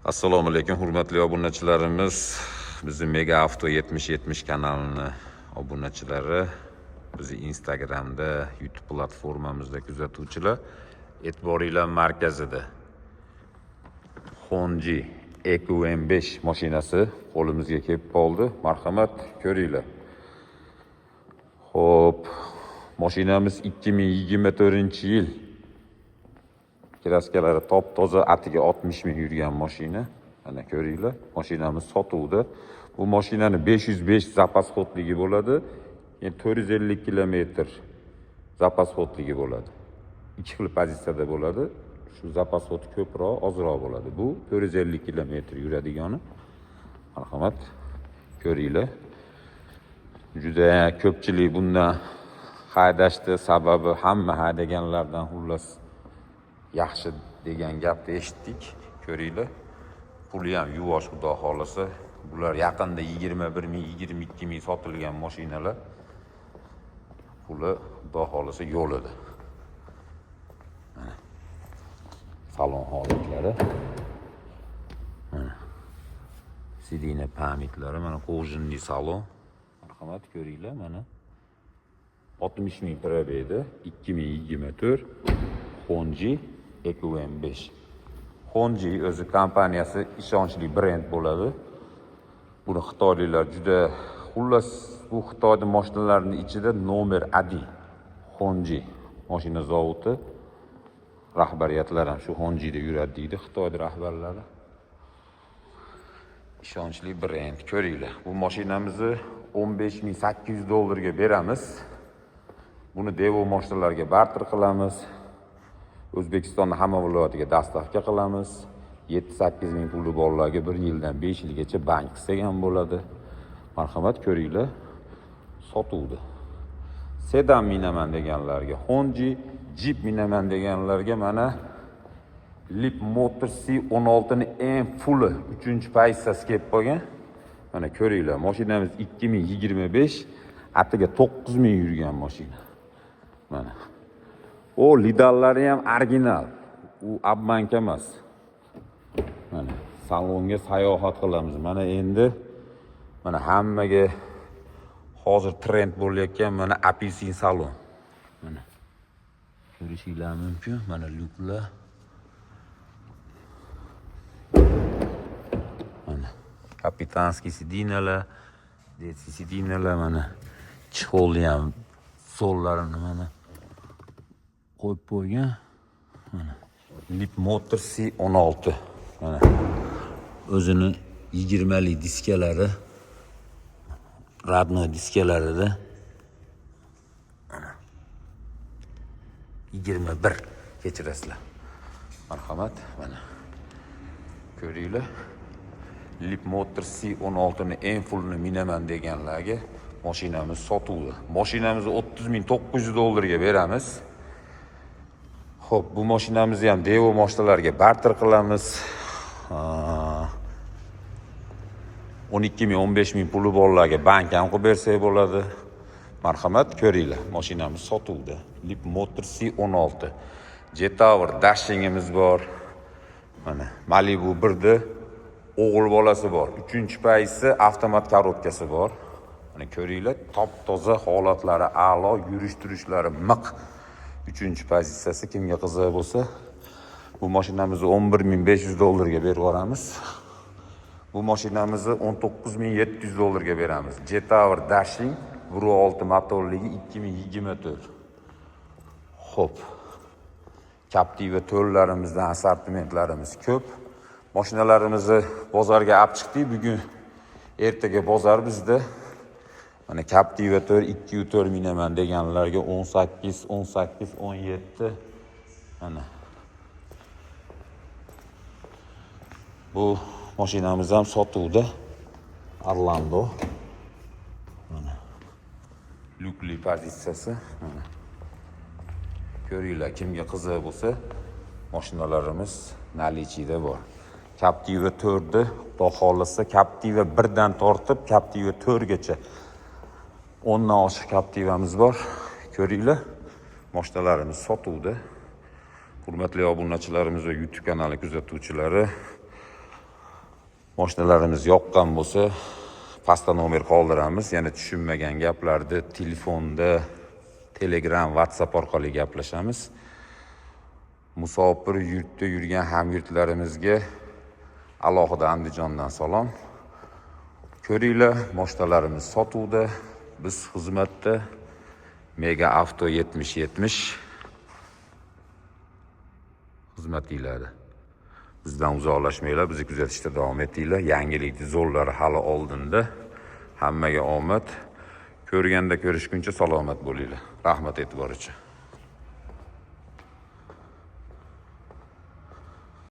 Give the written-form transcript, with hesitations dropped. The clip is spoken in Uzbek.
Assalomu alaykum hurmatli obunachilarimiz. Bizning Mega Avto 7070 kanalini obunachilari, bizni Instagramda, YouTube platformamizda kuzatuvchilar, e'tiboringlar markazida Honji EQM5 mashinasi qo'limizga kelib qoldi. Marhamat, ko'ringlar. Xo'p, mashinamiz 2024-yil. Kraskalari top-toza, atiga 60 ming yurgan mashina. Mana ko'ringlar, mashinamiz sotuvda. Bu mashinani 505 zapas xodligi bo'ladi. 450 kilometr zapas xodligi bo'ladi. Ikki xil pozitsiyada bo'ladi. Shu zapas xod ko'proq, ozroq bo'ladi. Bu 450 kilometr yuradigani. Marhamat, ko'ringlar. Juda ko'pchilik bundan haydashdi, sababi hamma haydaganlardan xullas yaxshi degan gapni eshitdik. Ko'ringlar. Puli ham yuvosh, xudo xolasa. Bular yaqinda 21 ming, 22 ming sotilgan mashinalar. Puli xudo xolasa yo'lida. Salon holatlari. Sidina pamitlari, mana qo'jinli salon. Marhamat, ko'ringlar, mana 60 ming probeda, 2024 Honji EQM5. Honji o'zi kompaniyasi ishonchli brend bo'ladi. Buni xitoyliklar juda, xullas, bu Xitoyning mashinalarining ichida nomer 1 Honji mashina zavodi. Rahbariyatlar ham shu Honjida yuradi deydi Xitoyning rahbarlari. Ishonchli brend, ko'ringlar. Bu mashinamizni $15,800 beramiz. Buni Devo mashinalarga barter qilamiz. O'zbekistonning hamma viloyatiga dastavka qilamiz. 7-8 ming puli borlarga 1 yildan 5 yilgacha bank qilgan bo'ladi. Marhamat, ko'ringlar. Sotuvdi. Sedan minaman deganlarga Honji, Jeep minaman deganlarga mana Lip Motor C16 ning eng fulli 3-pozitsiyasi kelib qolgan. Mana ko'ringlar, mashinamiz 2025, atiga 9 ming yurgan mashina. Mana. O lidallari ham original. U obmanka emas. Mana salonga sayohat qilamiz. Mana endi mana hammaga hozir trend bo'layotgan mana apelsin salon. Mana ko'rishinglar mumkin. Mana lyuklar. Mana kapitanskiy sidinalar, detskiy sidinalar, mana chexolni ham sollarini mana qo'yib qo'ygan. Mana Lip Motor C16. Mana o'zini 20 lik diskalari, radnoy diskalarida 21 kechirasizlar. Marhamat, mana ko'ringlar. Lip Motor C16 ning eng fullini minaman deganlarga mashinamiz sotuvdi. Mashinamizni $30,900 ga beramiz. Xo'p, bu mashinamizni ham Devo mashinalarga barter qilamiz. 12 ming, 15 ming puli borlarga bank ham qilib bersak bo'ladi. Marhamat, ko'ringlar, mashinamiz sotuvdi. Lip Motor C16. Jetower Dashingimiz bor. Mana Malibu 1da o'g'il bolasi bor. 3-pozitsiyasi avtomat korotkasi bor. Mana ko'ringlar, top-toza holatlari a'lo, yurish-turishlari miq. 3-pozitsiyasi kimga qiziq bo'lsa, bu mashinamizni $11,500 ga berib yuboramiz. Bu mashinamizni $19,700 ga beramiz. Jetower Dashing 1.6 motorligi 2024. Xo'p. Captiva to'rlarimizdan assortimentlarimiz ko'p. Mashinalarimizni bozorga olib chiqdik. Bugun ertaga bozor bizda. Mana Captiva 2.4 minaman deganlarga 18, 17. Mana. Bu mashinamiz ham sotuvda. Orlando. Mana. Lukli pozitsiyasi. Mana. Ko'ringlar, kimga qiziq bo'lsa, mashinalarimiz nalichida bor. Captiva 4da, xudo xolasa Captiva 1dan tortib Captiva 4 gacha 10 dan oshiq Captivamiz bor. Ko'ringlar, mashinalarimiz sotuvda. Hurmatli obunachilarimiz va YouTube kanali kuzatuvchilari, Mashinalarimiz yoqqan bo'lsa, pastda nomer qoldiramiz. Yana tushunmagan gaplarni telefonda, Telegram, WhatsApp orqali gaplashamiz. Musofir yurtda yurgan hamyurtlarimizga alohida Andijondan salom. Ko'ringlar, mashinalarimiz sotuvda, biz xizmatda. Mega Avto 7070 xizmatinglarda. Bizdan uzoqlashmanglar, bizni kuzatishda davom etinglar. Yangilik zo'rlari hali oldinda. Hammaga omad. Ko'rganda ko'rishguncha salomat bo'linglar. Rahmat e'tibor uchun.